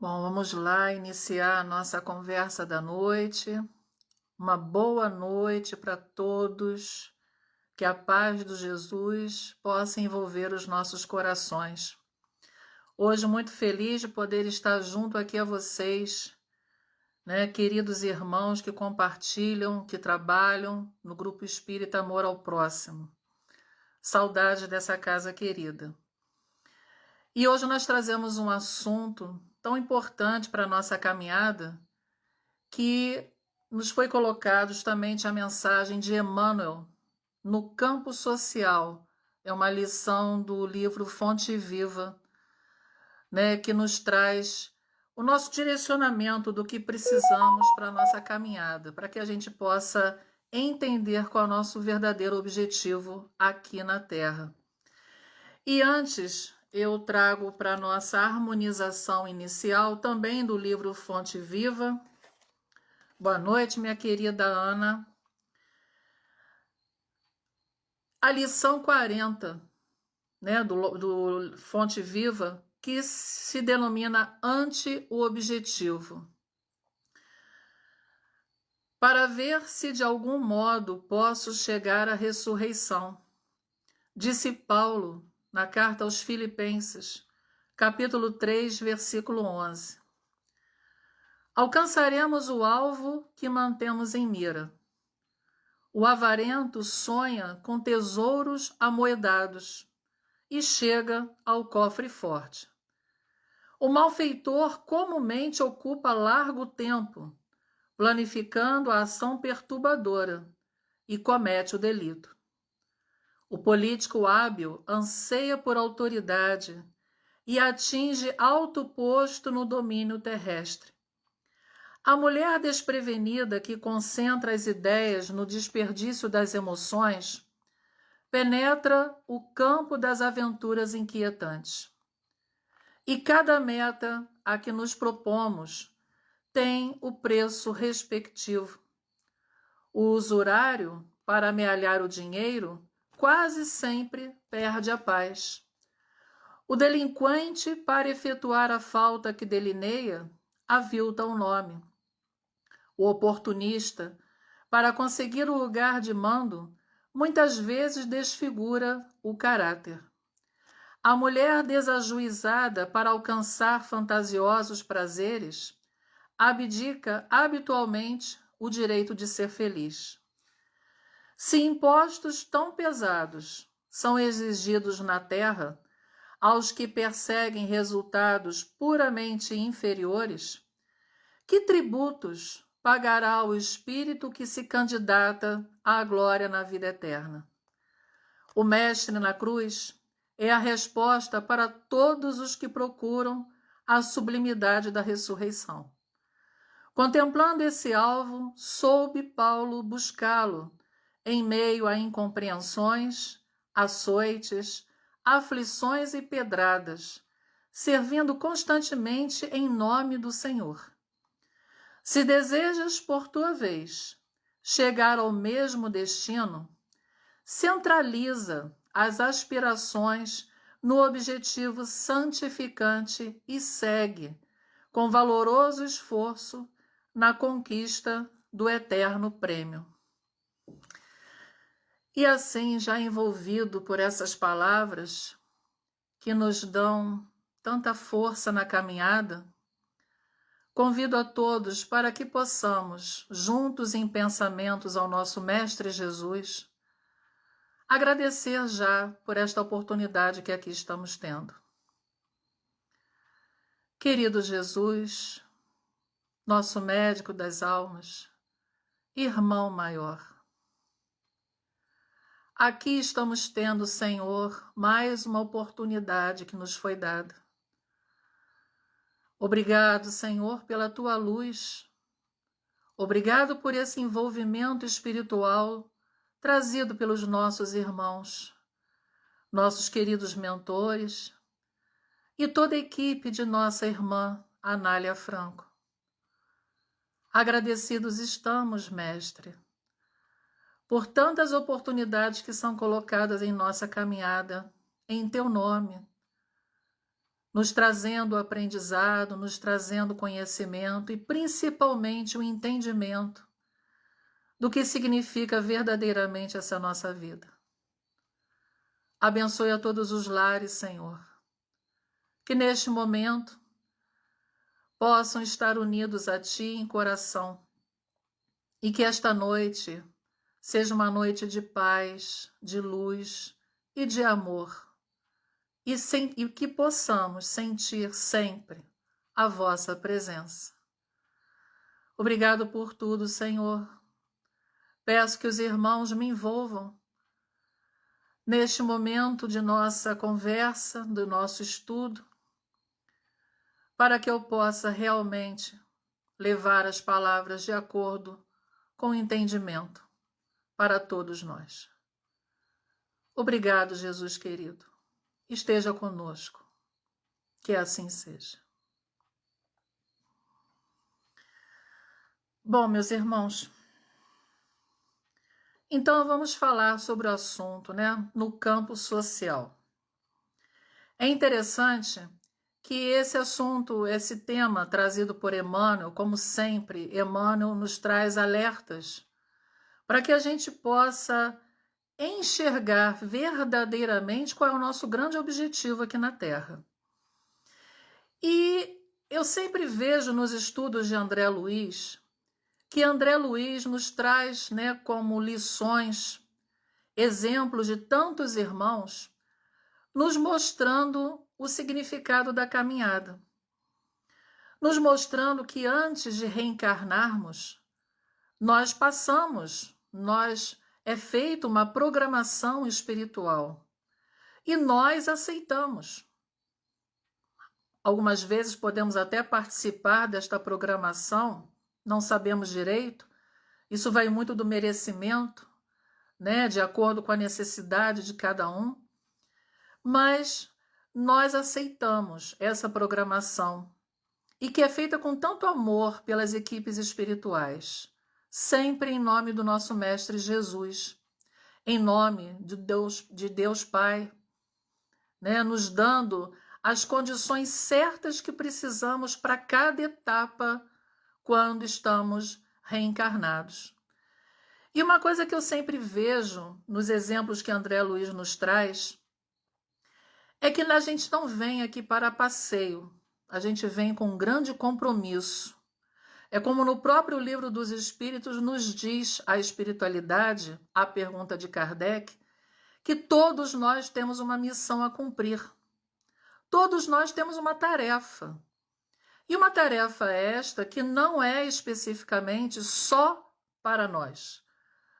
Bom, vamos lá iniciar a nossa conversa da noite. Uma boa noite para todos. Que a paz do Jesus possa envolver os nossos corações. Hoje, muito feliz de poder estar junto aqui a vocês, né, queridos irmãos que compartilham, que trabalham no Grupo Espírita Amor ao Próximo. Saudade dessa casa querida. E hoje nós trazemos um assunto tão importante para a nossa caminhada, que nos foi colocado justamente a mensagem de Emmanuel no campo social. É uma lição do livro Fonte Viva, né, que nos traz o nosso direcionamento do que precisamos para a nossa caminhada, para que a gente possa entender qual é o nosso verdadeiro objetivo aqui na Terra. E antes, eu trago para a nossa harmonização inicial também do livro Fonte Viva. Boa noite, minha querida Ana. A lição 40, né, do Fonte Viva, que se denomina ante o objetivo. Para ver se de algum modo posso chegar à ressurreição, disse Paulo na carta aos Filipenses, capítulo 3, versículo 11. Alcançaremos o alvo que mantemos em mira. O avarento sonha com tesouros amoedados e chega ao cofre forte. O malfeitor comumente ocupa largo tempo, planificando a ação perturbadora, e comete o delito. O político hábil anseia por autoridade e atinge alto posto no domínio terrestre. A mulher desprevenida que concentra as ideias no desperdício das emoções penetra o campo das aventuras inquietantes. E cada meta a que nos propomos tem o preço respectivo. O usurário, para amealhar o dinheiro, quase sempre perde a paz. O delinquente, para efetuar a falta que delineia, avilta o nome. O oportunista, para conseguir o lugar de mando, muitas vezes desfigura o caráter. A mulher desajuizada para alcançar fantasiosos prazeres abdica habitualmente o direito de ser feliz. Se impostos tão pesados são exigidos na terra aos que perseguem resultados puramente inferiores, que tributos pagará o espírito que se candidata à glória na vida eterna? O Mestre na cruz é a resposta para todos os que procuram a sublimidade da ressurreição. Contemplando esse alvo, soube Paulo buscá-lo em meio a incompreensões, açoites, aflições e pedradas, servindo constantemente em nome do Senhor. Se desejas, por tua vez, chegar ao mesmo destino, centraliza as aspirações no objetivo santificante e segue, com valoroso esforço, na conquista do eterno prêmio. E assim, já envolvido por essas palavras, que nos dão tanta força na caminhada, convido a todos para que possamos, juntos em pensamentos ao nosso Mestre Jesus, agradecer já por esta oportunidade que aqui estamos tendo. Querido Jesus, nosso médico das almas, irmão maior, aqui estamos tendo, Senhor, mais uma oportunidade que nos foi dada. Obrigado, Senhor, pela tua luz. Obrigado por esse envolvimento espiritual trazido pelos nossos irmãos, nossos queridos mentores e toda a equipe de nossa irmã Anália Franco. Agradecidos estamos, Mestre, por tantas oportunidades que são colocadas em nossa caminhada, em teu nome, nos trazendo o aprendizado, nos trazendo conhecimento e principalmente o entendimento do que significa verdadeiramente essa nossa vida. Abençoe a todos os lares, Senhor, que neste momento possam estar unidos a Ti em coração e que esta noite seja uma noite de paz, de luz e de amor e que possamos sentir sempre a vossa presença. Obrigado por tudo, Senhor. Peço que os irmãos me envolvam neste momento de nossa conversa, do nosso estudo, para que eu possa realmente levar as palavras de acordo com o entendimento para todos nós. Obrigado, Jesus querido. Esteja conosco. Que assim seja. Bom, meus irmãos, então vamos falar sobre o assunto, né, no campo social. É interessante que esse assunto, esse tema trazido por Emmanuel, como sempre, Emmanuel nos traz alertas para que a gente possa enxergar verdadeiramente qual é o nosso grande objetivo aqui na Terra. E eu sempre vejo nos estudos de André Luiz que André Luiz nos traz, né, como lições, exemplos de tantos irmãos, nos mostrando o significado da caminhada, nos mostrando que antes de reencarnarmos, nós passamos, é feita uma programação espiritual e nós aceitamos. Algumas vezes podemos até participar desta programação, não sabemos direito, isso vai muito do merecimento, né, de acordo com a necessidade de cada um, mas nós aceitamos essa programação e que é feita com tanto amor pelas equipes espirituais, sempre em nome do nosso Mestre Jesus, em nome de Deus Pai, né, nos dando as condições certas que precisamos para cada etapa quando estamos reencarnados. E uma coisa que eu sempre vejo nos exemplos que André Luiz nos traz é que a gente não vem aqui para passeio, a gente vem com um grande compromisso. É como no próprio Livro dos Espíritos nos diz a espiritualidade, a pergunta de Kardec, que todos nós temos uma missão a cumprir. Todos nós temos uma tarefa. E uma tarefa esta que não é especificamente só para nós.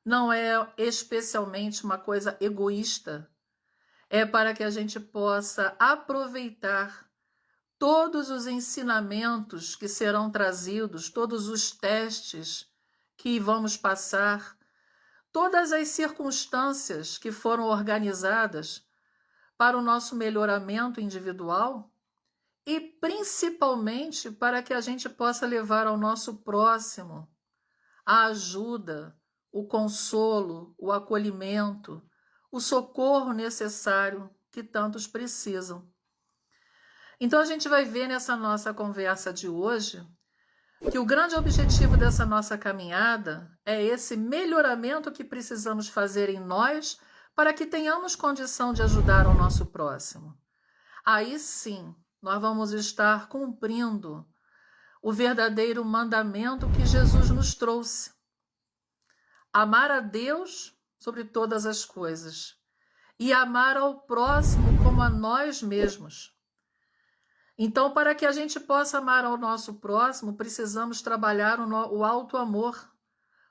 Não é especialmente uma coisa egoísta. É para que a gente possa aproveitar todos os ensinamentos que serão trazidos, todos os testes que vamos passar, todas as circunstâncias que foram organizadas para o nosso melhoramento individual e principalmente para que a gente possa levar ao nosso próximo a ajuda, o consolo, o acolhimento, o socorro necessário que tantos precisam. Então a gente vai ver nessa nossa conversa de hoje que o grande objetivo dessa nossa caminhada é esse melhoramento que precisamos fazer em nós para que tenhamos condição de ajudar o nosso próximo. Aí sim, nós vamos estar cumprindo o verdadeiro mandamento que Jesus nos trouxe. Amar a Deus sobre todas as coisas e amar ao próximo como a nós mesmos. Então, para que a gente possa amar ao nosso próximo, precisamos trabalhar o auto-amor,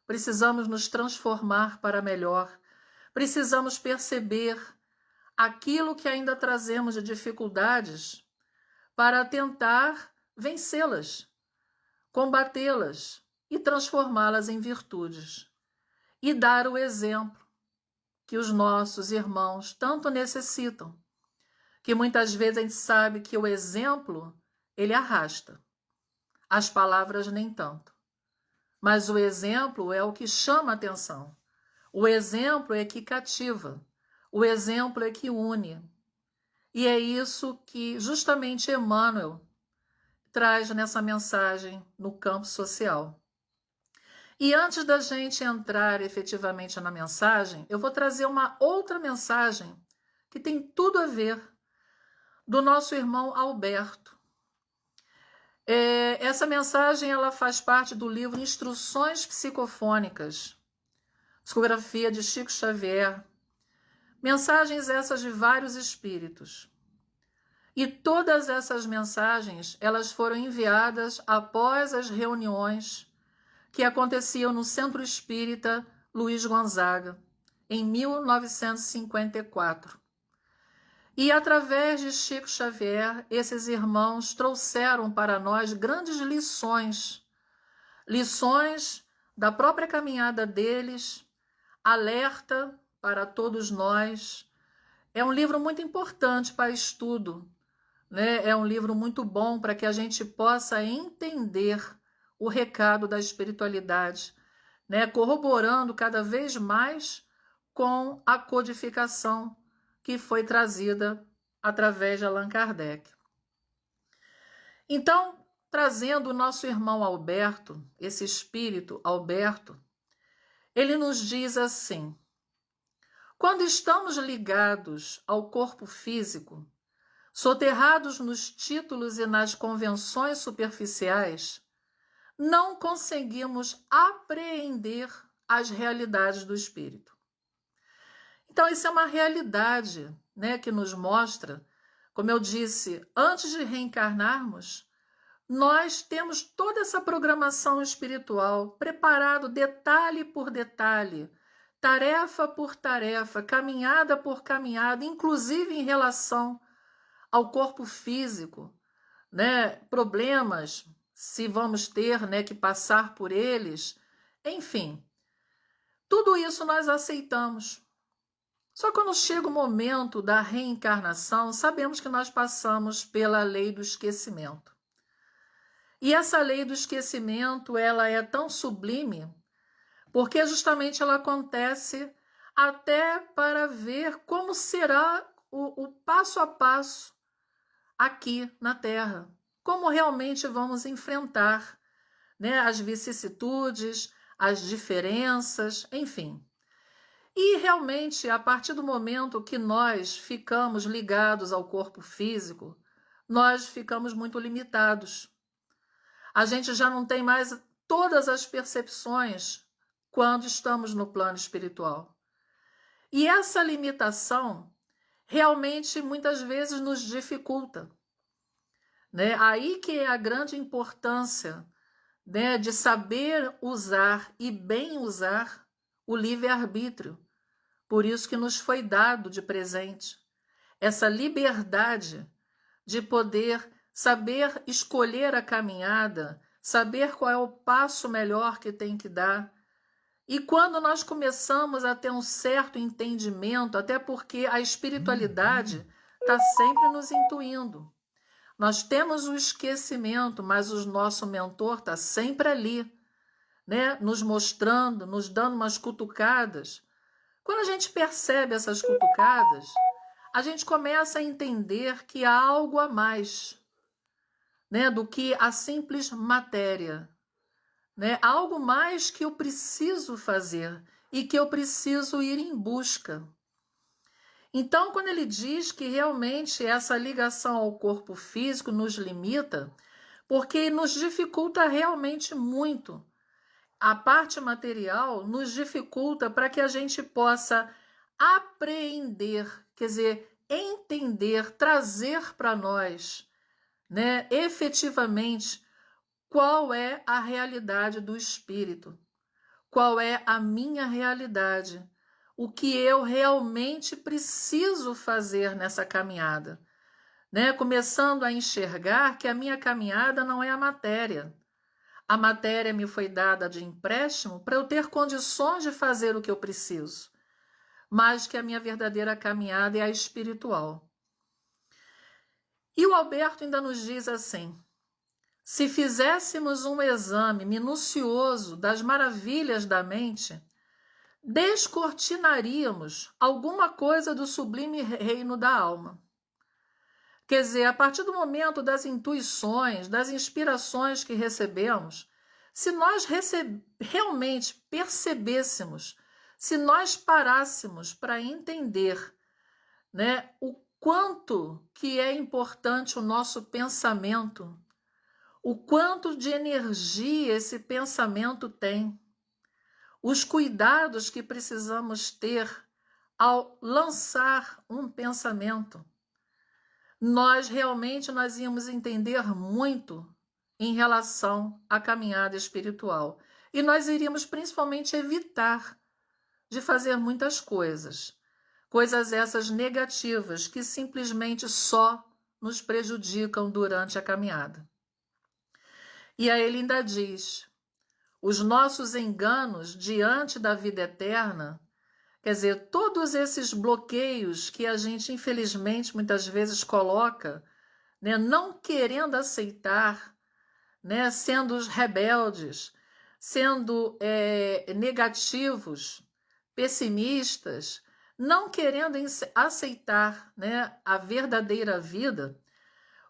precisamos nos transformar para melhor, precisamos perceber aquilo que ainda trazemos de dificuldades para tentar vencê-las, combatê-las e transformá-las em virtudes. E dar o exemplo que os nossos irmãos tanto necessitam. Que muitas vezes a gente sabe que o exemplo, ele arrasta. As palavras nem tanto. Mas o exemplo é o que chama a atenção. O exemplo é que cativa. O exemplo é que une. E é isso que justamente Emmanuel traz nessa mensagem no campo social. E antes da gente entrar efetivamente na mensagem, eu vou trazer uma outra mensagem que tem tudo a ver, do nosso irmão Alberto. Essa mensagem ela faz parte do livro Instruções Psicofônicas, psicografia de Chico Xavier. Mensagens essas de vários espíritos. E todas essas mensagens elas foram enviadas após as reuniões que aconteciam no Centro Espírita Luiz Gonzaga, em 1954. E através de Chico Xavier, esses irmãos trouxeram para nós grandes lições da própria caminhada deles, alerta para todos nós. É um livro muito importante para estudo, né? É um livro muito bom para que a gente possa entender o recado da espiritualidade, né? Corroborando cada vez mais com a codificação que foi trazida através de Allan Kardec. Então, trazendo o nosso irmão Alberto, esse espírito Alberto, ele nos diz assim: quando estamos ligados ao corpo físico, soterrados nos títulos e nas convenções superficiais, não conseguimos apreender as realidades do espírito. Então, isso é uma realidade, né, que nos mostra, como eu disse, antes de reencarnarmos, nós temos toda essa programação espiritual preparado detalhe por detalhe, tarefa por tarefa, caminhada por caminhada, inclusive em relação ao corpo físico, né, problemas, se vamos ter, né, que passar por eles, enfim, tudo isso nós aceitamos. Só quando chega o momento da reencarnação, sabemos que nós passamos pela lei do esquecimento. E essa lei do esquecimento, ela é tão sublime, porque justamente ela acontece até para ver como será o passo a passo aqui na Terra. Como realmente vamos enfrentar, né, as vicissitudes, as diferenças, enfim. E realmente, a partir do momento que nós ficamos ligados ao corpo físico, nós ficamos muito limitados. A gente já não tem mais todas as percepções quando estamos no plano espiritual. E essa limitação realmente muitas vezes nos dificulta, né? Aí que é a grande importância, né, de saber usar e bem usar o livre-arbítrio. Por isso que nos foi dado de presente essa liberdade de poder saber escolher a caminhada, saber qual é o passo melhor que tem que dar. E quando nós começamos a ter um certo entendimento, até porque a espiritualidade está sempre nos intuindo. Nós temos o esquecimento, mas o nosso mentor está sempre ali, né? Nos mostrando, nos dando umas cutucadas. Quando a gente percebe essas cutucadas, a gente começa a entender que há algo a mais, né, do que a simples matéria, né? Algo mais que eu preciso fazer e que eu preciso ir em busca. Então, quando ele diz que realmente essa ligação ao corpo físico nos limita, porque nos dificulta realmente muito. A parte material nos dificulta para que a gente possa apreender, quer dizer, entender, trazer para nós, né, efetivamente, qual é a realidade do espírito, qual é a minha realidade, o que eu realmente preciso fazer nessa caminhada, né? Começando a enxergar que a minha caminhada não é a matéria. A matéria me foi dada de empréstimo para eu ter condições de fazer o que eu preciso, mas que a minha verdadeira caminhada é a espiritual. E o Alberto ainda nos diz assim: se fizéssemos um exame minucioso das maravilhas da mente, descortinaríamos alguma coisa do sublime reino da alma. Quer dizer, a partir do momento das intuições, das inspirações que recebemos, se nós realmente percebêssemos, se nós parássemos para entender, né, o quanto que é importante o nosso pensamento, o quanto de energia esse pensamento tem, os cuidados que precisamos ter ao lançar um pensamento, nós íamos entender muito em relação à caminhada espiritual. E nós iríamos principalmente evitar de fazer muitas coisas. Coisas essas negativas que simplesmente só nos prejudicam durante a caminhada. E aí ele ainda diz: os nossos enganos diante da vida eterna, quer dizer, todos esses bloqueios que a gente infelizmente muitas vezes coloca, né, não querendo aceitar, né, sendo os rebeldes, sendo negativos, pessimistas, não querendo aceitar, né, a verdadeira vida,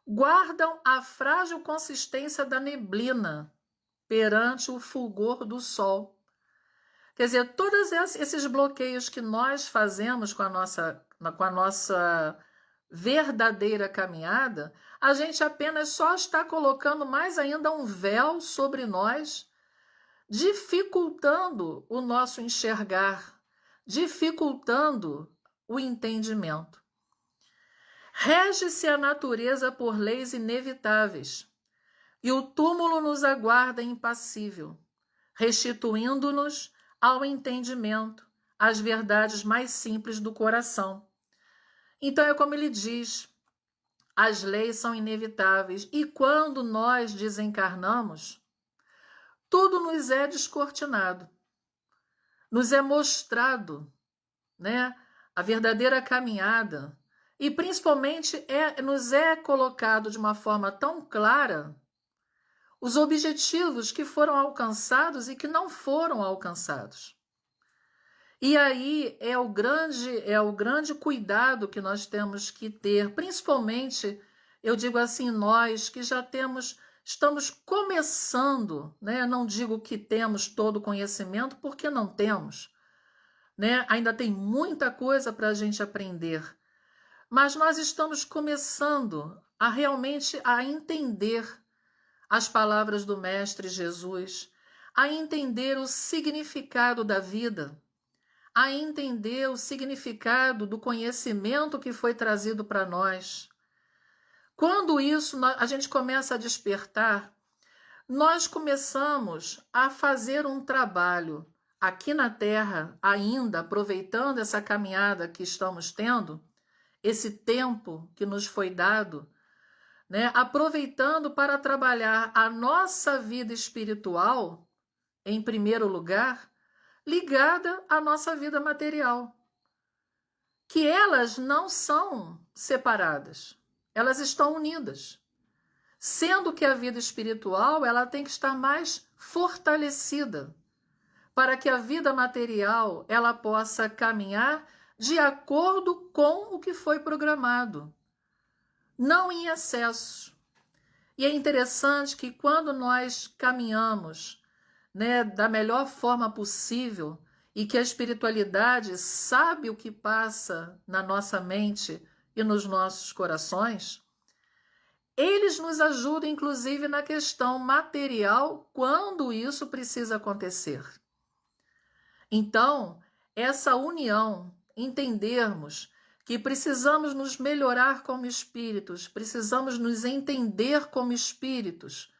guardam a frágil consistência da neblina perante o fulgor do sol. Quer dizer, todos esses bloqueios que nós fazemos com a nossa verdadeira caminhada, a gente apenas só está colocando mais ainda um véu sobre nós, dificultando o nosso enxergar, dificultando o entendimento. Rege-se a natureza por leis inevitáveis, e o túmulo nos aguarda impassível, restituindo-nos ao entendimento, às verdades mais simples do coração. Então é como ele diz, as leis são inevitáveis, e quando nós desencarnamos, tudo nos é descortinado, nos é mostrado, né, a verdadeira caminhada, e principalmente nos é colocado de uma forma tão clara os objetivos que foram alcançados e que não foram alcançados. E aí é o grande cuidado que nós temos que ter, principalmente, eu digo assim, nós que já estamos começando, né? Não digo que temos todo o conhecimento, porque não temos, né? Ainda tem muita coisa para a gente aprender, mas nós estamos começando a realmente a entender as palavras do Mestre Jesus, a entender o significado da vida, a entender o significado do conhecimento que foi trazido para nós. Quando isso a gente começa a despertar, nós começamos a fazer um trabalho aqui na Terra, ainda aproveitando essa caminhada que estamos tendo, esse tempo que nos foi dado, né, aproveitando para trabalhar a nossa vida espiritual, em primeiro lugar, ligada à nossa vida material, que elas não são separadas, elas estão unidas, sendo que a vida espiritual ela tem que estar mais fortalecida para que a vida material ela possa caminhar de acordo com o que foi programado, não em excesso. E é interessante que quando nós caminhamos, né, da melhor forma possível e que a espiritualidade sabe o que passa na nossa mente e nos nossos corações, eles nos ajudam inclusive na questão material quando isso precisa acontecer. Então, essa união, entendermos que precisamos nos melhorar como espíritos, precisamos nos entender como espíritos.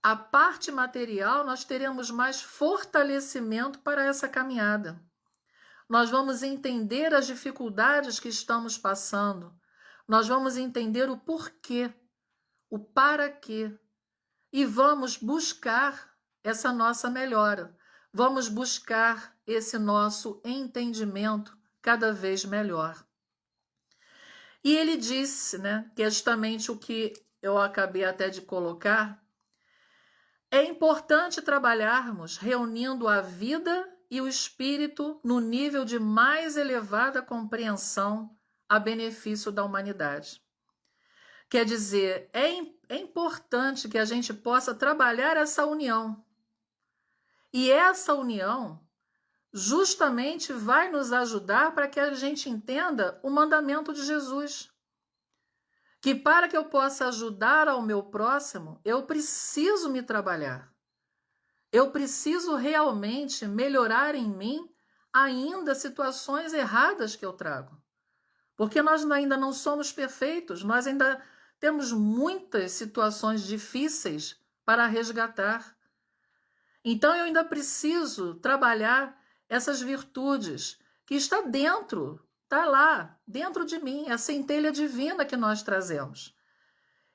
A parte material, nós teremos mais fortalecimento para essa caminhada. Nós vamos entender as dificuldades que estamos passando. Nós vamos entender o porquê, o para quê. E vamos buscar essa nossa melhora. Vamos buscar esse nosso entendimento cada vez melhor. E ele disse, né, que é justamente o que eu acabei até de colocar, é importante trabalharmos reunindo a vida e o espírito no nível de mais elevada compreensão a benefício da humanidade. Quer dizer, é importante que a gente possa trabalhar essa união. E essa união justamente vai nos ajudar para que a gente entenda o mandamento de Jesus. Que para que eu possa ajudar ao meu próximo, eu preciso me trabalhar. Eu preciso realmente melhorar em mim ainda situações erradas que eu trago. Porque nós ainda não somos perfeitos, nós ainda temos muitas situações difíceis para resgatar. Então eu ainda preciso trabalhar essas virtudes que está dentro, está lá, dentro de mim, a centelha divina que nós trazemos.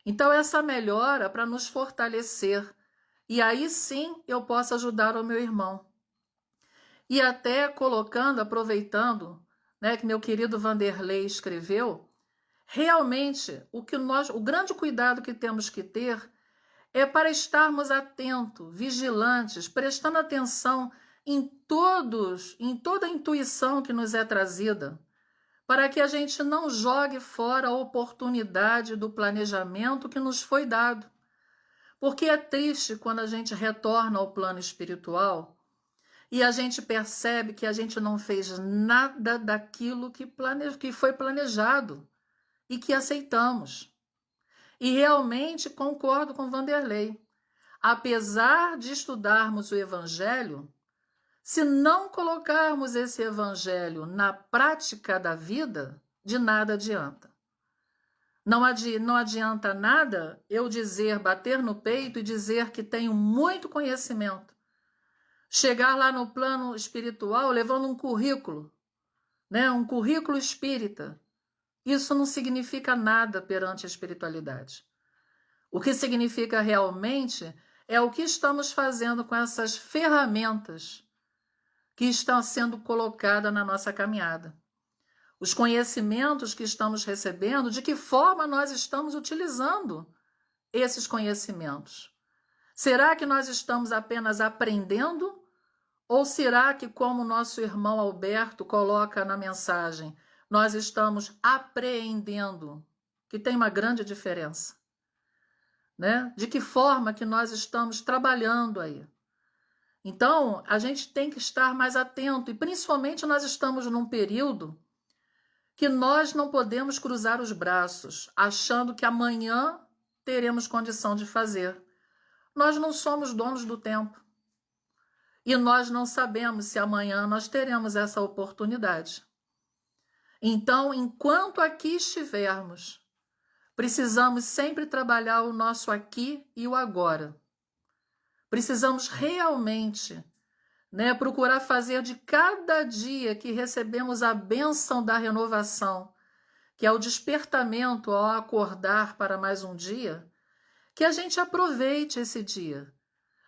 Então essa melhora para nos fortalecer. E aí sim eu posso ajudar o meu irmão. E até colocando, aproveitando, né, que meu querido Vanderlei escreveu, realmente o grande cuidado que temos que ter é para estarmos atentos, vigilantes, prestando atenção em toda a intuição que nos é trazida, para que a gente não jogue fora a oportunidade do planejamento que nos foi dado. Porque é triste quando a gente retorna ao plano espiritual e a gente percebe que a gente não fez nada daquilo que foi planejado e que aceitamos. E realmente concordo com Vanderlei. Apesar de estudarmos o Evangelho, se não colocarmos esse Evangelho na prática da vida, de nada adianta. Não adianta nada eu bater no peito e dizer que tenho muito conhecimento. Chegar lá no plano espiritual levando um currículo, né? Um currículo espírita. Isso não significa nada perante a espiritualidade. O que significa realmente é o que estamos fazendo com essas ferramentas que estão sendo colocadas na nossa caminhada. Os conhecimentos que estamos recebendo, de que forma nós estamos utilizando esses conhecimentos. Será que nós estamos apenas aprendendo? Ou será que, como nosso irmão Alberto coloca na mensagem, nós estamos apreendendo? Que tem uma grande diferença. Né? De que forma que nós estamos trabalhando aí. Então, a gente tem que estar mais atento, e principalmente nós estamos num período que nós não podemos cruzar os braços, achando que amanhã teremos condição de fazer. Nós não somos donos do tempo. E nós não sabemos se amanhã nós teremos essa oportunidade. Então, enquanto aqui estivermos, precisamos sempre trabalhar o nosso aqui e o agora. Precisamos realmente, né, procurar fazer de cada dia que recebemos a bênção da renovação, que é o despertamento ao acordar para mais um dia, que a gente aproveite esse dia,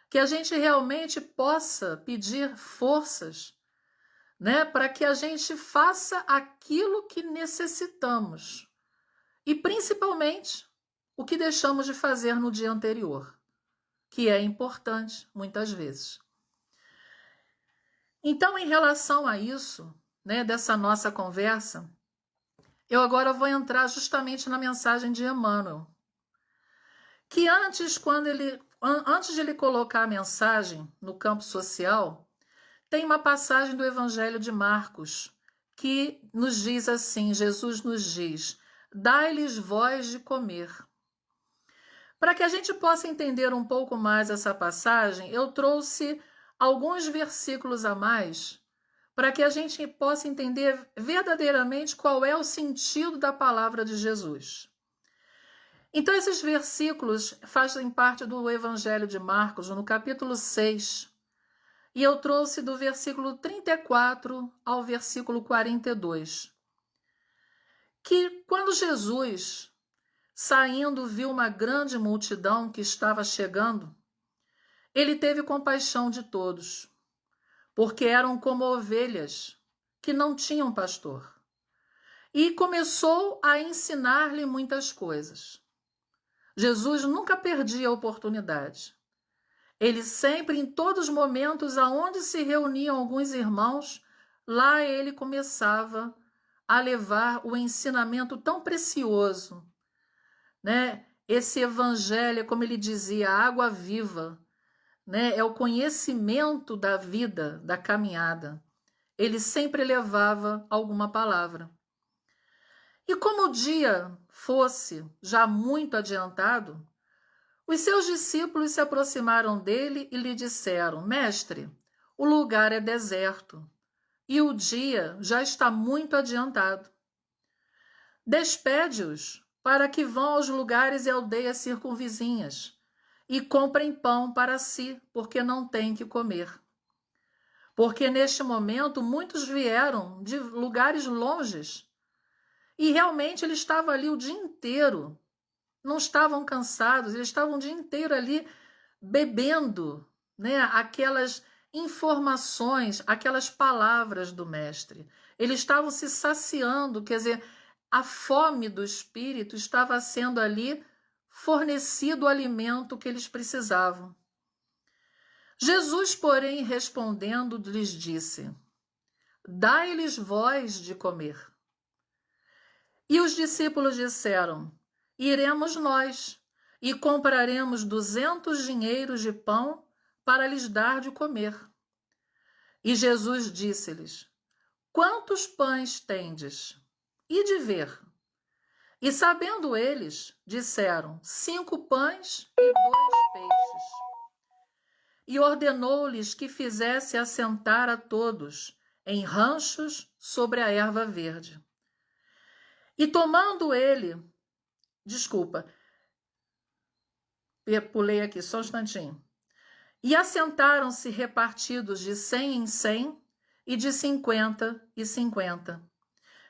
que a gente realmente possa pedir forças, né, para que a gente faça aquilo que necessitamos e principalmente o que deixamos de fazer no dia anterior, que é importante muitas vezes. Então, em relação a isso, né, dessa nossa conversa, eu agora vou entrar justamente na mensagem de Emmanuel, que antes de ele colocar a mensagem no campo social, tem uma passagem do Evangelho de Marcos, que nos diz assim, Jesus nos diz, dai-lhes vós de comer. Para que a gente possa entender um pouco mais essa passagem, eu trouxe alguns versículos a mais, para que a gente possa entender verdadeiramente qual é o sentido da palavra de Jesus. Então, esses versículos fazem parte do Evangelho de Marcos, no capítulo 6, e eu trouxe do versículo 34 ao versículo 42, que quando Jesus, saindo, viu uma grande multidão que estava chegando, ele teve compaixão de todos, porque eram como ovelhas que não tinham pastor, e começou a ensinar-lhe muitas coisas. Jesus nunca perdia a oportunidade. Ele sempre, em todos os momentos aonde se reuniam alguns irmãos, lá ele começava a levar o ensinamento tão precioso, né? Esse evangelho, como ele dizia, a água viva, né? É o conhecimento da vida, da caminhada. Ele sempre levava alguma palavra. E como o dia fosse já muito adiantado, os seus discípulos se aproximaram dele e lhe disseram: Mestre, o lugar é deserto e o dia já está muito adiantado. Despede-os para que vão aos lugares e aldeias circunvizinhas e comprem pão para si, porque não têm que comer. Porque neste momento muitos vieram de lugares longes e realmente ele estava ali o dia inteiro. Não estavam cansados, eles estavam o dia inteiro ali bebendo, né, aquelas informações, aquelas palavras do mestre. Eles estavam se saciando, quer dizer, a fome do espírito estava sendo ali fornecido o alimento que eles precisavam. Jesus, porém, respondendo, lhes disse: Dai-lhes vós de comer. E os discípulos disseram: Iremos nós e compraremos 200 dinheiros de pão para lhes dar de comer. E Jesus disse-lhes: Quantos pães tendes? Ide ver. E sabendo eles, disseram: 5 pães e 2 peixes. E ordenou-lhes que fizesse assentar a todos em ranchos sobre a erva verde. E tomando ele, pulei aqui só um instantinho. E assentaram-se repartidos de 100 em 100 e de 50 em 50.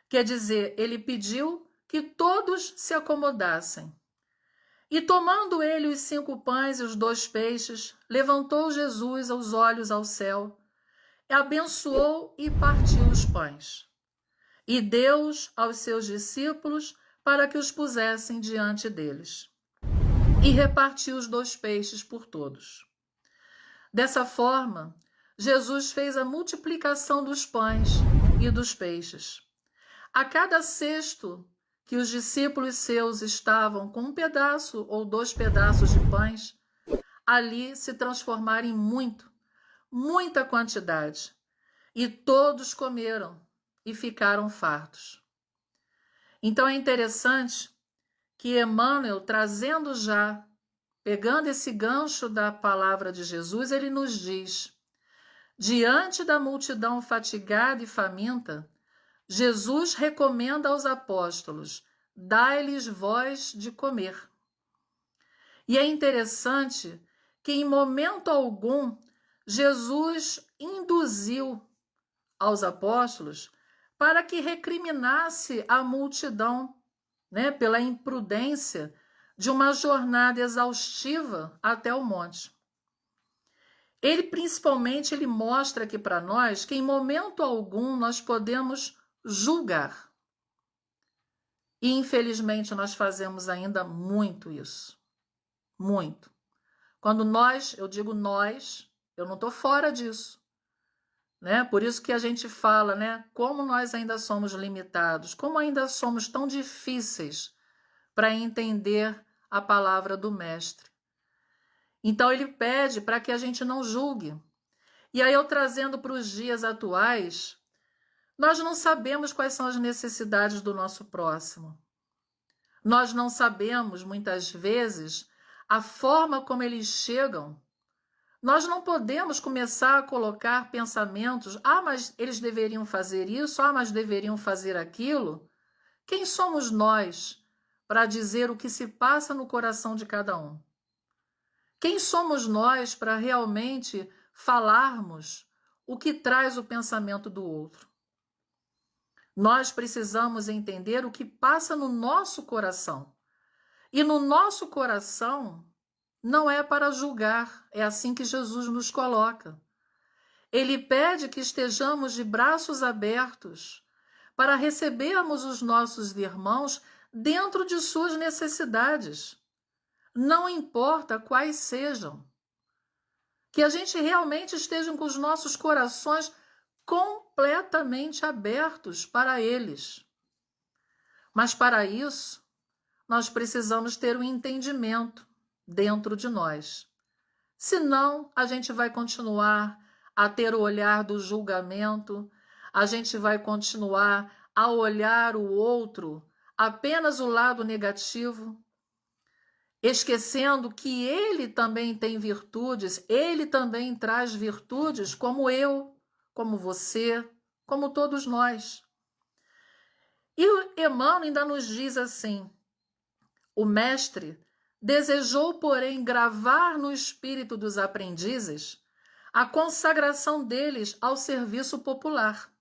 Quer dizer, ele pediu que todos se acomodassem. E tomando ele os 5 pães e os 2 peixes, levantou Jesus os olhos ao céu, abençoou e partiu os pães. E deu-os aos seus discípulos para que os pusessem diante deles. E repartiu os 2 peixes por todos. Dessa forma, Jesus fez a multiplicação dos pães e dos peixes. A cada cesto que os discípulos seus estavam com 1 pedaço ou 2 pedaços de pães, ali se transformaram em muita quantidade. E todos comeram e ficaram fartos. Então é interessante que Emmanuel, trazendo já, pegando esse gancho da palavra de Jesus, ele nos diz: diante da multidão fatigada e faminta, Jesus recomenda aos apóstolos: dai-lhes vós de comer. E é interessante que em momento algum Jesus induziu aos apóstolos para que recriminasse a multidão, né, pela imprudência de uma jornada exaustiva até o monte. Ele principalmente mostra aqui para nós que em momento algum nós podemos julgar. E infelizmente nós fazemos ainda muito isso. Muito. Quando nós, eu digo nós, eu não estou fora disso. Né? Por isso que a gente fala, né, como nós ainda somos limitados, como ainda somos tão difíceis para entender a palavra do mestre. Então ele pede para que a gente não julgue. E aí eu trazendo para os dias atuais, nós não sabemos quais são as necessidades do nosso próximo. Nós não sabemos, muitas vezes, a forma como eles chegam. Nós não podemos começar a colocar pensamentos: mas eles deveriam fazer isso, mas deveriam fazer aquilo. Quem somos nós para dizer o que se passa no coração de cada um? Quem somos nós para realmente falarmos o que traz o pensamento do outro? Nós precisamos entender o que passa no nosso coração. E no nosso coração não é para julgar, é assim que Jesus nos coloca. Ele pede que estejamos de braços abertos para recebermos os nossos irmãos dentro de suas necessidades. Não importa quais sejam. Que a gente realmente esteja com os nossos corações completamente abertos para eles. Mas para isso, nós precisamos ter um entendimento dentro de nós. Senão, a gente vai continuar a ter o olhar do julgamento, a gente vai continuar a olhar o outro apenas o lado negativo, esquecendo que ele também tem virtudes, ele também traz virtudes como eu, como você, como todos nós. E o Emmanuel ainda nos diz assim: o mestre desejou, porém, gravar no espírito dos aprendizes a consagração deles ao serviço popular.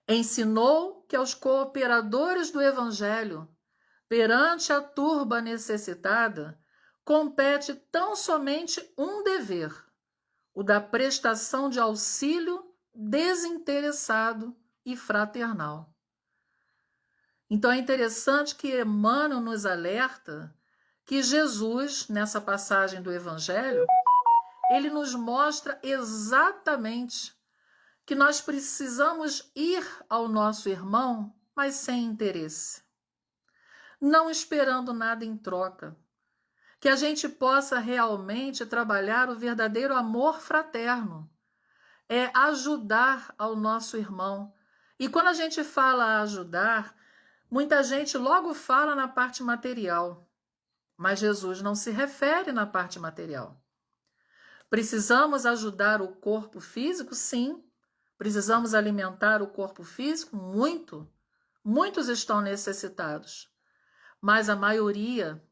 Ensinou que aos cooperadores do Evangelho, perante a turba necessitada, compete tão somente um dever, o da prestação de auxílio desinteressado e fraternal. Então é interessante que Emmanuel nos alerta que Jesus, nessa passagem do Evangelho, ele nos mostra exatamente que nós precisamos ir ao nosso irmão, mas sem interesse, não esperando nada em troca, que a gente possa realmente trabalhar o verdadeiro amor fraterno, é ajudar ao nosso irmão. E quando a gente fala ajudar, muita gente logo fala na parte material, mas Jesus não se refere na parte material. Precisamos ajudar o corpo físico? Sim. Precisamos alimentar o corpo físico? Muito. Muitos estão necessitados, mas a maioria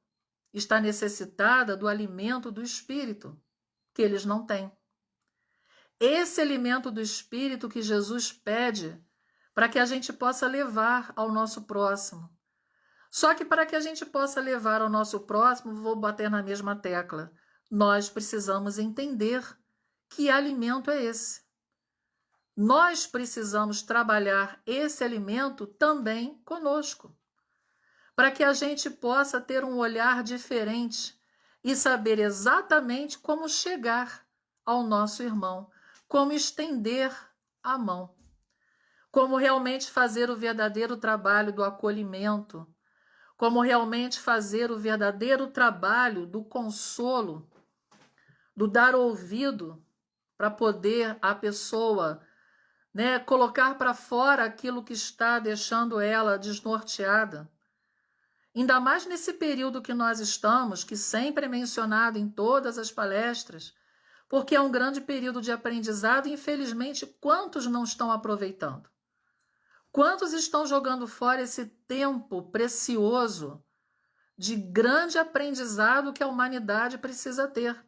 está necessitada do alimento do espírito, que eles não têm. Esse alimento do espírito que Jesus pede para que a gente possa levar ao nosso próximo. Só que para que a gente possa levar ao nosso próximo, vou bater na mesma tecla, nós precisamos entender que alimento é esse. Nós precisamos trabalhar esse alimento também conosco, para que a gente possa ter um olhar diferente e saber exatamente como chegar ao nosso irmão, como estender a mão, como realmente fazer o verdadeiro trabalho do acolhimento, como realmente fazer o verdadeiro trabalho do consolo, do dar ouvido para poder a pessoa, colocar para fora aquilo que está deixando ela desnorteada. Ainda mais nesse período que nós estamos, que sempre é mencionado em todas as palestras, porque é um grande período de aprendizado e, infelizmente, quantos não estão aproveitando? Quantos estão jogando fora esse tempo precioso de grande aprendizado que a humanidade precisa ter?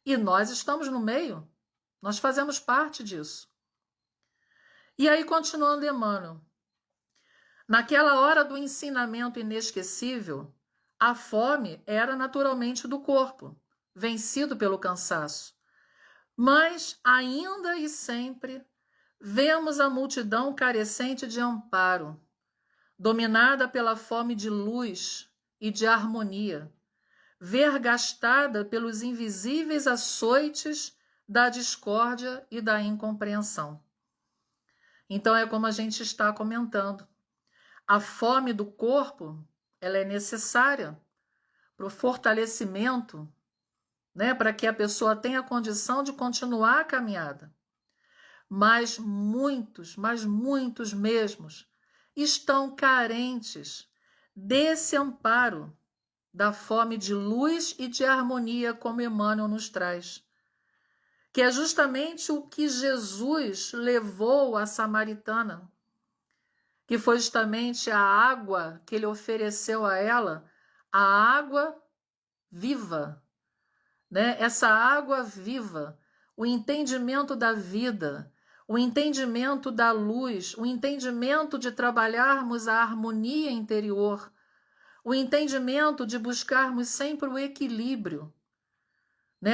E nós estamos no meio, nós fazemos parte disso. E aí, continuando Emmanuel, naquela hora do ensinamento inesquecível, a fome era naturalmente do corpo, vencido pelo cansaço. Mas, ainda e sempre, vemos a multidão carecente de amparo, dominada pela fome de luz e de harmonia, vergastada pelos invisíveis açoites da discórdia e da incompreensão. Então é como a gente está comentando. A fome do corpo, ela é necessária para o fortalecimento, para que a pessoa tenha condição de continuar a caminhada. Mas muitos mesmos, estão carentes desse amparo, da fome de luz e de harmonia, como Emmanuel nos traz. Que é justamente o que Jesus levou à samaritana, que foi justamente a água que ele ofereceu a ela, a água viva, Essa água viva, o entendimento da vida, o entendimento da luz, o entendimento de trabalharmos a harmonia interior, o entendimento de buscarmos sempre o equilíbrio,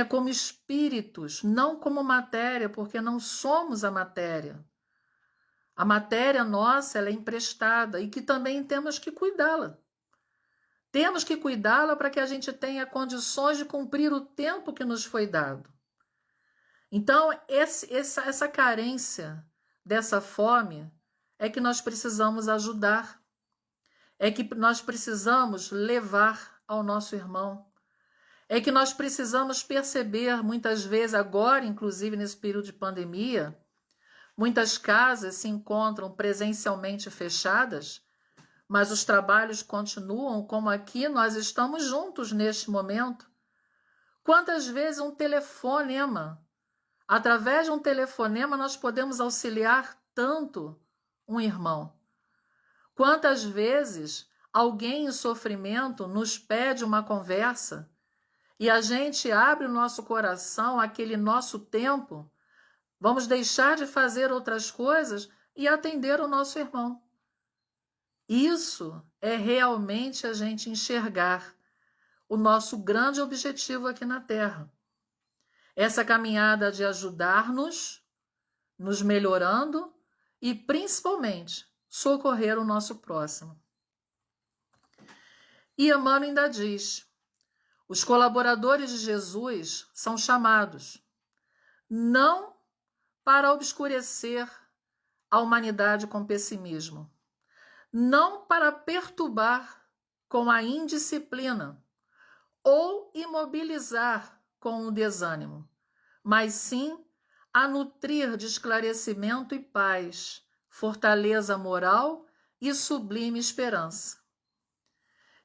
como espíritos, não como matéria, porque não somos a matéria. A matéria nossa, ela é emprestada e que também temos que cuidá-la. Temos que cuidá-la para que a gente tenha condições de cumprir o tempo que nos foi dado. Então, essa carência dessa fome é que nós precisamos ajudar. é que nós precisamos levar ao nosso irmão. É que nós precisamos perceber, muitas vezes, agora, inclusive nesse período de pandemia, muitas casas se encontram presencialmente fechadas, mas os trabalhos continuam, como aqui nós estamos juntos neste momento. Quantas vezes um telefonema, através de um telefonema, nós podemos auxiliar tanto um irmão? Quantas vezes alguém em sofrimento nos pede uma conversa e a gente abre o nosso coração, aquele nosso tempo, vamos deixar de fazer outras coisas e atender o nosso irmão. Isso é realmente a gente enxergar o nosso grande objetivo aqui na Terra. Essa caminhada de ajudar-nos, nos melhorando e, principalmente, socorrer o nosso próximo. E Emmanuel ainda diz: os colaboradores de Jesus são chamados não para obscurecer a humanidade com pessimismo, não para perturbar com a indisciplina ou imobilizar com o desânimo, mas sim a nutrir de esclarecimento e paz, fortaleza moral e sublime esperança.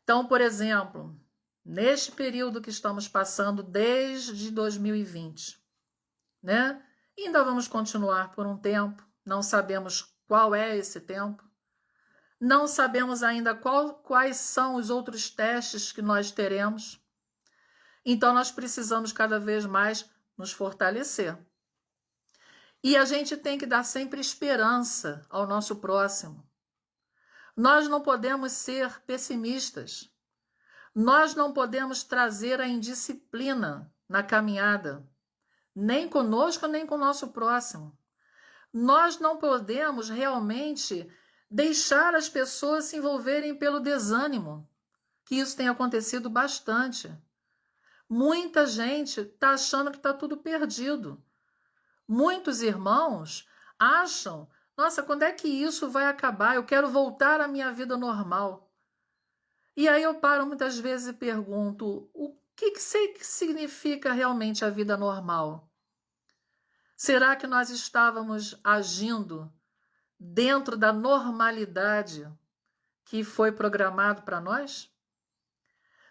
Então, por exemplo, neste período que estamos passando desde 2020, né? Ainda vamos continuar por um tempo, não sabemos qual é esse tempo, não sabemos ainda quais são os outros testes que nós teremos. Então, nós precisamos cada vez mais nos fortalecer. E a gente tem que dar sempre esperança ao nosso próximo. Nós não podemos ser pessimistas. Nós não podemos trazer a indisciplina na caminhada, nem conosco, nem com o nosso próximo. Nós não podemos realmente deixar as pessoas se envolverem pelo desânimo, que isso tem acontecido bastante. Muita gente está achando que está tudo perdido. Muitos irmãos acham, nossa, quando é que isso vai acabar? Eu quero voltar à minha vida normal. E aí eu paro muitas vezes e pergunto, o que significa realmente a vida normal? Será que nós estávamos agindo dentro da normalidade que foi programado para nós?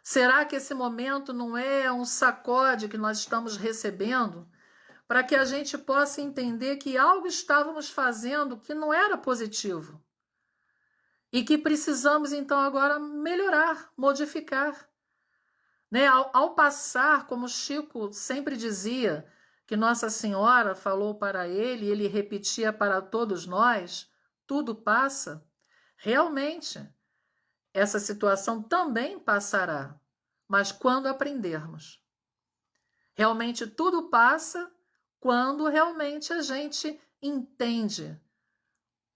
Será que esse momento não é um sacode que nós estamos recebendo para que a gente possa entender que algo estávamos fazendo que não era positivo e que precisamos então agora melhorar, modificar, né? Ao passar, como Chico sempre dizia, que Nossa Senhora falou para ele, e ele repetia para todos nós, tudo passa. Realmente, essa situação também passará, mas quando aprendermos. Realmente tudo passa quando realmente a gente entende,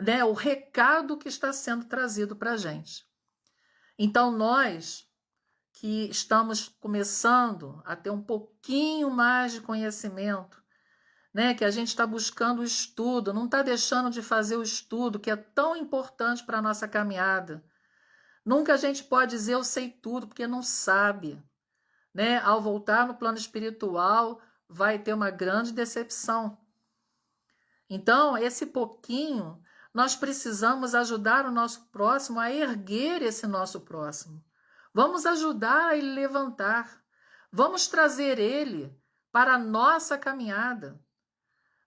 né, o recado que está sendo trazido para a gente. Então, nós que estamos começando a ter um pouquinho mais de conhecimento, né, que a gente está buscando o estudo, não está deixando de fazer o estudo, que é tão importante para a nossa caminhada. Nunca a gente pode dizer eu sei tudo, porque não sabe, né? Ao voltar no plano espiritual, vai ter uma grande decepção. Então, esse pouquinho, nós precisamos ajudar o nosso próximo a erguer esse nosso próximo. Vamos ajudar a ele levantar. Vamos trazer ele para a nossa caminhada,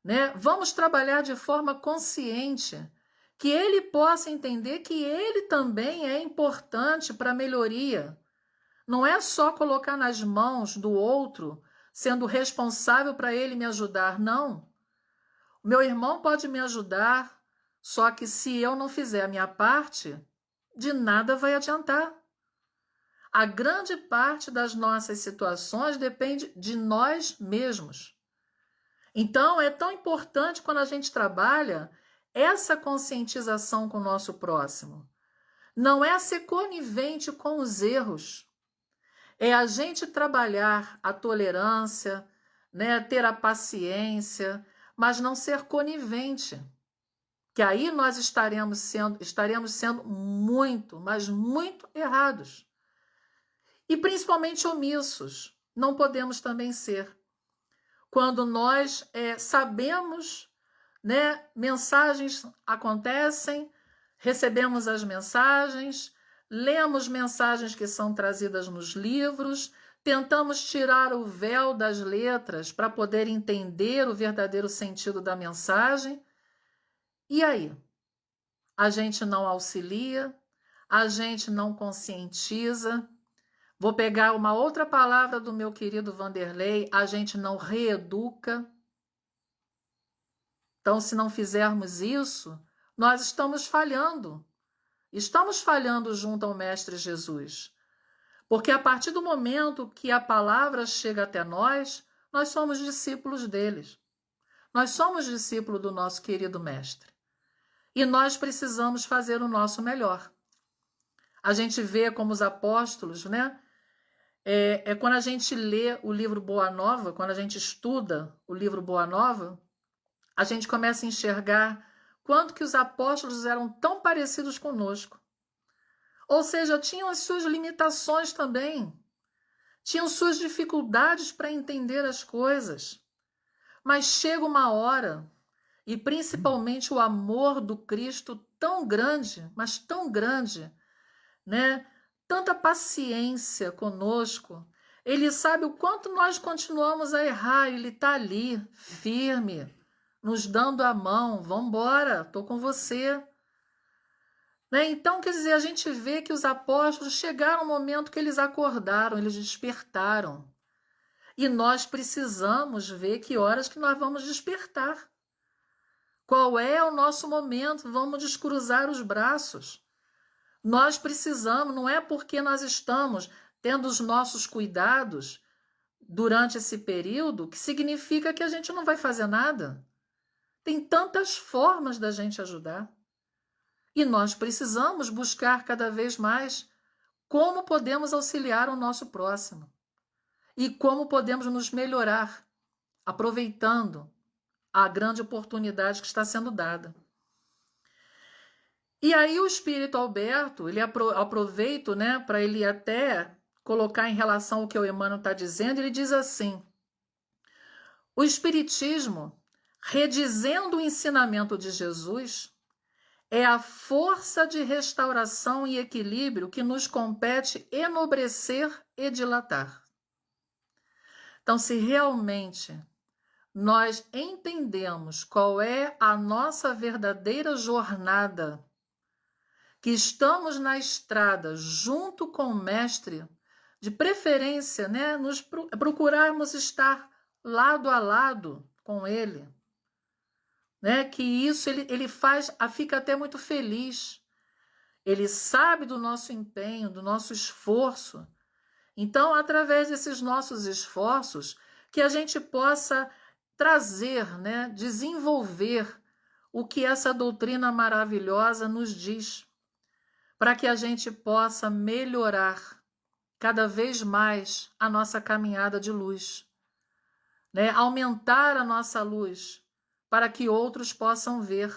né? Vamos trabalhar de forma consciente, que ele possa entender que ele também é importante para a melhoria. Não é só colocar nas mãos do outro, sendo responsável para ele me ajudar, não. O meu irmão pode me ajudar, só que se eu não fizer a minha parte, de nada vai adiantar. A grande parte das nossas situações depende de nós mesmos. Então, é tão importante quando a gente trabalha essa conscientização com o nosso próximo. Não é ser conivente com os erros. É a gente trabalhar a tolerância, né, ter a paciência, mas não ser conivente. que aí nós estaremos sendo muito, mas muito errados. E principalmente omissos. Não podemos também ser. Quando nós sabemos, né, mensagens acontecem, recebemos as mensagens, lemos mensagens que são trazidas nos livros, tentamos tirar o véu das letras para poder entender o verdadeiro sentido da mensagem. E aí? A gente não auxilia, a gente não conscientiza. Vou pegar uma outra palavra do meu querido Vanderlei, a gente não reeduca. Então, se não fizermos isso, nós estamos falhando. Estamos falhando junto ao Mestre Jesus. Porque a partir do momento que a palavra chega até nós, nós somos discípulos deles. Nós somos discípulos do nosso querido Mestre. E nós precisamos fazer o nosso melhor. A gente vê como os apóstolos, né? Quando a gente lê o livro Boa Nova, quando a gente estuda o livro Boa Nova, a gente começa a enxergar quanto que os apóstolos eram tão parecidos conosco. Ou seja, tinham as suas limitações também, tinham suas dificuldades para entender as coisas. Mas chega uma hora, e principalmente o amor do Cristo tão grande, mas tão grande, né? Tanta paciência conosco. Ele sabe o quanto nós continuamos a errar. Ele está ali, firme, nos dando a mão. Vamos embora, estou com você. Né? Então, quer dizer, a gente vê que os apóstolos chegaram no momento que eles acordaram, eles despertaram. E nós precisamos ver que horas que nós vamos despertar. Qual é o nosso momento? Vamos descruzar os braços. Nós precisamos, não é porque nós estamos tendo os nossos cuidados durante esse período que significa que a gente não vai fazer nada. Tem tantas formas da gente ajudar. E nós precisamos buscar cada vez mais como podemos auxiliar o nosso próximo e como podemos nos melhorar, aproveitando a grande oportunidade que está sendo dada. E aí o Espírito Alberto, ele aproveita, né, para ele até colocar em relação ao que o Emmanuel está dizendo, ele diz assim: o Espiritismo, redizendo o ensinamento de Jesus, é a força de restauração e equilíbrio que nos compete enobrecer e dilatar. Então, se realmente nós entendemos qual é a nossa verdadeira jornada, que estamos na estrada junto com o Mestre, de preferência, né, procurarmos estar lado a lado com ele, né, que isso ele fica até muito feliz. Ele sabe do nosso empenho, do nosso esforço. Então, através desses nossos esforços, que a gente possa trazer, né, desenvolver o que essa doutrina maravilhosa nos diz, para que a gente possa melhorar cada vez mais a nossa caminhada de luz, né? Aumentar a nossa luz para que outros possam ver.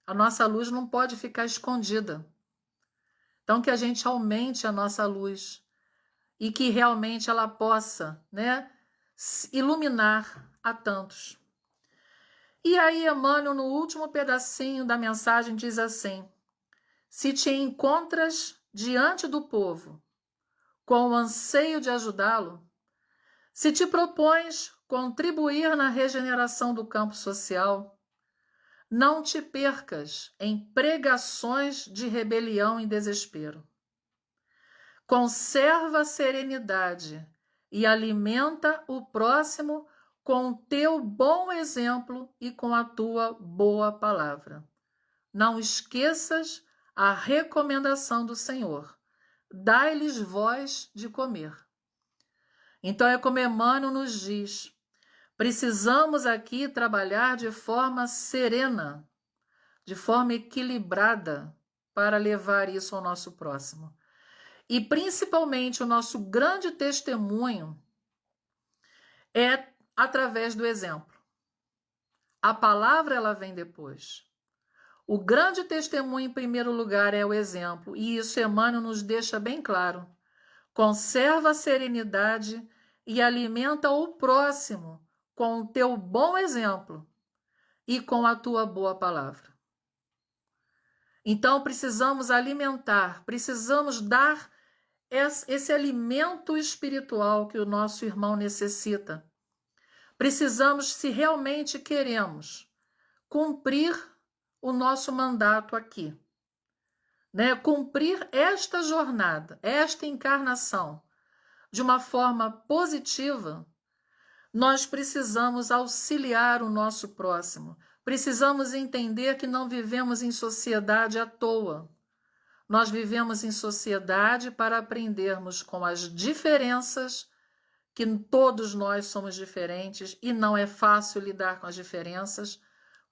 A nossa luz não pode ficar escondida. Então, que a gente aumente a nossa luz e que realmente ela possa, né, iluminar a tantos. E aí, Emmanuel, no último pedacinho da mensagem, diz assim: se te encontras diante do povo com o anseio de ajudá-lo, se te propões contribuir na regeneração do campo social, não te percas em pregações de rebelião e desespero. Conserva a serenidade e alimenta o próximo com o teu bom exemplo e com a tua boa palavra. Não esqueças a recomendação do Senhor: dai-lhes voz de comer. Então é como Emmanuel nos diz: precisamos aqui trabalhar de forma serena, de forma equilibrada, para levar isso ao nosso próximo. E principalmente o nosso grande testemunho é através do exemplo. A palavra ela vem depois. O grande testemunho, em primeiro lugar, é o exemplo, e isso Emmanuel nos deixa bem claro. Conserva a serenidade e alimenta o próximo com o teu bom exemplo e com a tua boa palavra. Então, precisamos alimentar, precisamos dar esse alimento espiritual que o nosso irmão necessita. Precisamos, se realmente queremos cumprir o nosso mandato aqui, né? Cumprir esta jornada, esta encarnação de uma forma positiva, nós precisamos auxiliar o nosso próximo. Precisamos entender que não vivemos em sociedade à toa. Nós vivemos em sociedade para aprendermos com as diferenças, que todos nós somos diferentes e não é fácil lidar com as diferenças.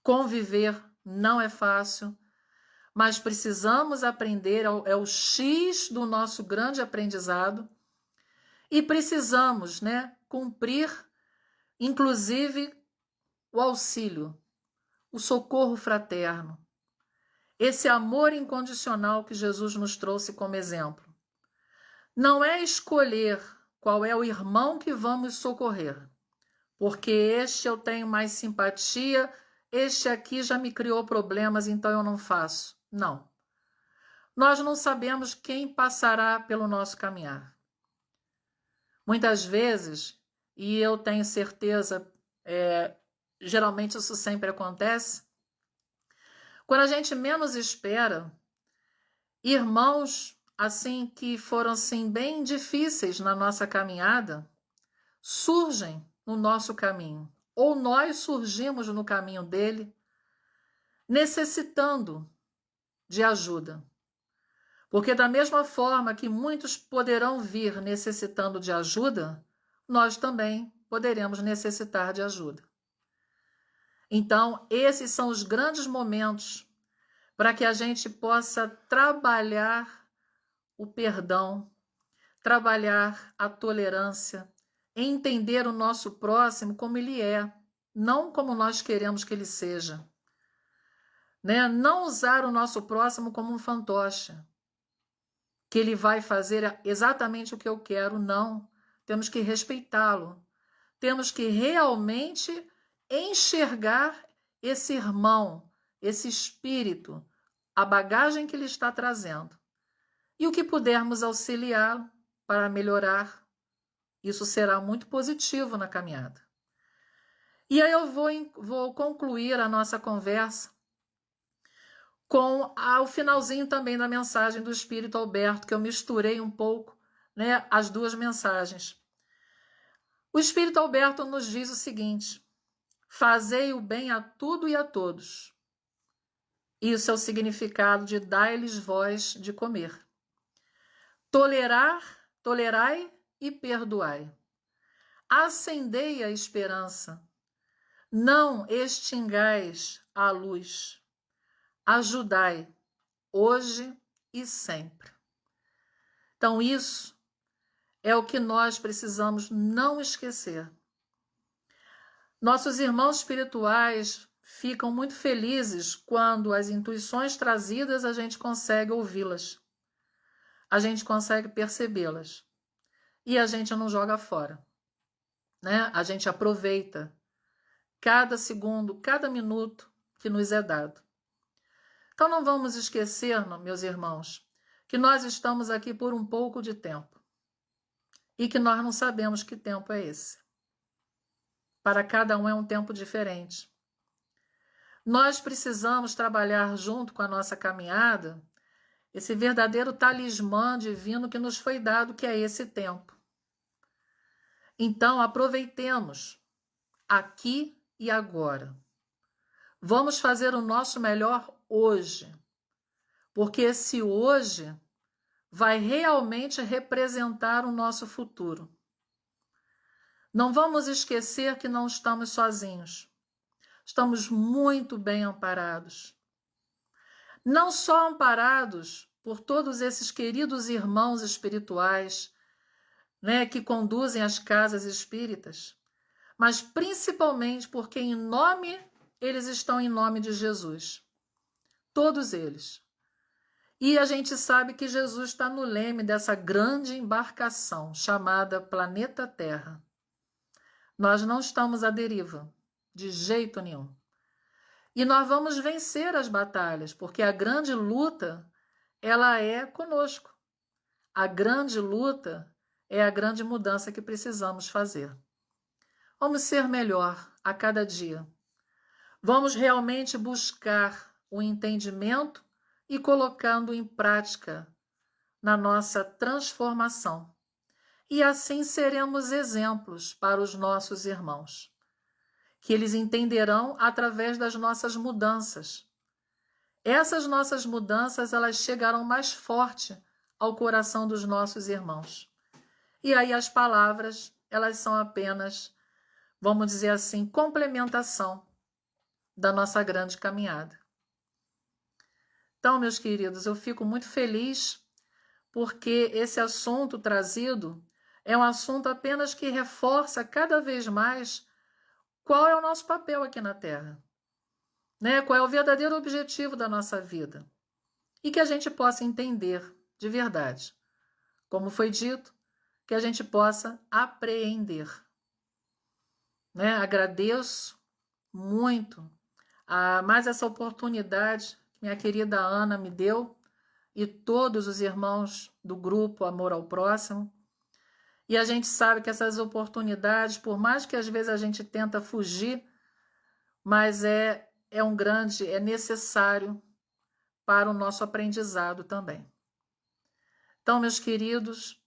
Conviver não é fácil, mas precisamos aprender, é o X do nosso grande aprendizado, e precisamos, né, cumprir, inclusive, o auxílio, o socorro fraterno, esse amor incondicional que Jesus nos trouxe como exemplo. Não é escolher qual é o irmão que vamos socorrer, porque este eu tenho mais simpatia, este aqui já me criou problemas, então eu não faço. Não. Nós não sabemos quem passará pelo nosso caminhar. Muitas vezes, e eu tenho certeza, geralmente isso sempre acontece, quando a gente menos espera, irmãos assim que foram assim bem difíceis na nossa caminhada, surgem no nosso caminho, ou nós surgimos no caminho dele, necessitando de ajuda. Porque da mesma forma que muitos poderão vir necessitando de ajuda, nós também poderemos necessitar de ajuda. Então, esses são os grandes momentos para que a gente possa trabalhar o perdão, trabalhar a tolerância, entender o nosso próximo como ele é, não como nós queremos que ele seja. Né? Não usar o nosso próximo como um fantoche, que ele vai fazer exatamente o que eu quero, não. Temos que respeitá-lo. Temos que realmente enxergar esse irmão, esse espírito, a bagagem que ele está trazendo. E o que pudermos auxiliá-lo para melhorar, isso será muito positivo na caminhada. E aí eu vou concluir a nossa conversa com o finalzinho também da mensagem do Espírito Alberto, que eu misturei um pouco, né, as duas mensagens. O Espírito Alberto nos diz o seguinte: fazei o bem a tudo e a todos. Isso é o significado de dai-lhes vós de comer. Tolerai e perdoai. Acendei a esperança. Não extingais a luz. Ajudai, hoje e sempre. Então, isso é o que nós precisamos não esquecer. Nossos irmãos espirituais ficam muito felizes quando as intuições trazidas a gente consegue ouvi-las, a gente consegue percebê-las e a gente não joga fora, né? A gente aproveita cada segundo, cada minuto que nos é dado. Então não vamos esquecer, meus irmãos, que nós estamos aqui por um pouco de tempo e que nós não sabemos que tempo é esse. Para cada um é um tempo diferente. Nós precisamos trabalhar junto com a nossa caminhada esse verdadeiro talismã divino que nos foi dado, que é esse tempo. Então aproveitemos aqui e agora. Vamos fazer o nosso melhor hoje, porque esse hoje vai realmente representar o nosso futuro. Não vamos esquecer que não estamos sozinhos. Estamos muito bem amparados. Não só amparados por todos esses queridos irmãos espirituais, né, que conduzem as casas espíritas, mas principalmente porque eles estão em nome de Jesus. todos eles. E a gente sabe que Jesus está no leme dessa grande embarcação chamada Planeta Terra. Nós não estamos à deriva, de jeito nenhum. E nós vamos vencer as batalhas, porque a grande luta, ela é conosco. A grande luta é a grande mudança que precisamos fazer. Vamos ser melhor a cada dia. Vamos realmente buscar o entendimento e colocando em prática na nossa transformação. E assim seremos exemplos para os nossos irmãos, que eles entenderão através das nossas mudanças. Essas nossas mudanças, elas chegarão mais forte ao coração dos nossos irmãos. E aí as palavras, elas são apenas, vamos dizer assim, complementação da nossa grande caminhada. Então, meus queridos, eu fico muito feliz porque esse assunto trazido é um assunto apenas que reforça cada vez mais qual é o nosso papel aqui na Terra, né? Qual é o verdadeiro objetivo da nossa vida e que a gente possa entender de verdade. Como foi dito, que a gente possa apreender. Né? Agradeço muito mais essa oportunidade que minha querida Ana me deu e todos os irmãos do grupo Amor ao Próximo. E a gente sabe que essas oportunidades, por mais que às vezes a gente tenta fugir, mas é necessário para o nosso aprendizado também. Então, meus queridos,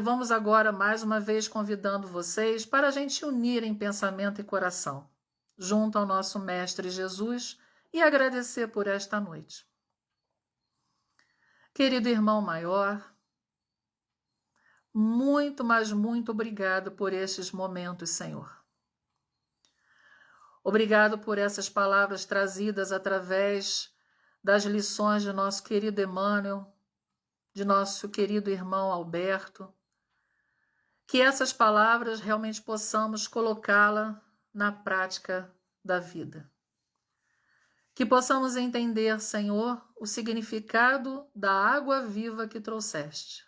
vamos agora mais uma vez convidando vocês para a gente unir em pensamento e coração, junto ao nosso Mestre Jesus, e agradecer por esta noite. Querido irmão maior, muito, mas muito obrigado por estes momentos, Senhor. Obrigado por essas palavras trazidas através das lições de nosso querido Emmanuel, de nosso querido irmão Alberto. Que essas palavras realmente possamos colocá-la na prática da vida. Que possamos entender, Senhor, o significado da água viva que trouxeste.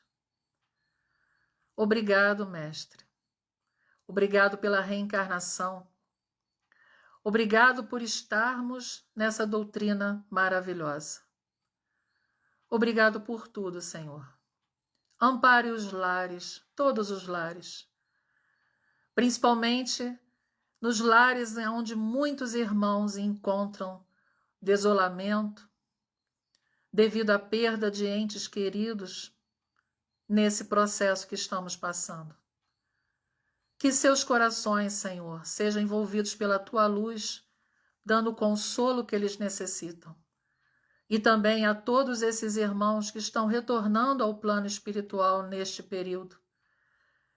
Obrigado, Mestre. Obrigado pela reencarnação. Obrigado por estarmos nessa doutrina maravilhosa. Obrigado por tudo, Senhor. Ampare os lares, todos os lares. Principalmente nos lares onde muitos irmãos encontram desolamento devido à perda de entes queridos nesse processo que estamos passando. Que seus corações, Senhor, sejam envolvidos pela tua luz, dando o consolo que eles necessitam. E também a todos esses irmãos que estão retornando ao plano espiritual neste período,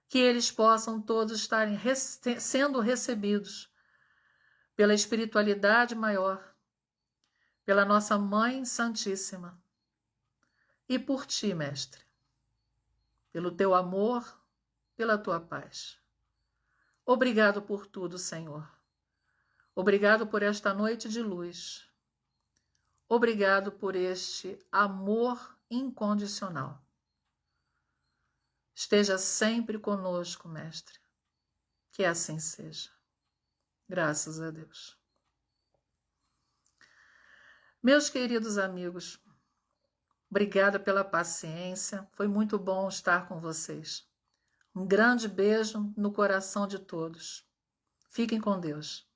que eles possam todos estarem sendo recebidos pela espiritualidade maior, pela nossa Mãe Santíssima e por ti, Mestre, pelo teu amor, pela tua paz. Obrigado por tudo, Senhor. Obrigado por esta noite de luz. Obrigado por este amor incondicional. Esteja sempre conosco, Mestre. Que assim seja. Graças a Deus. Meus queridos amigos, obrigada pela paciência. Foi muito bom estar com vocês. Um grande beijo no coração de todos. Fiquem com Deus.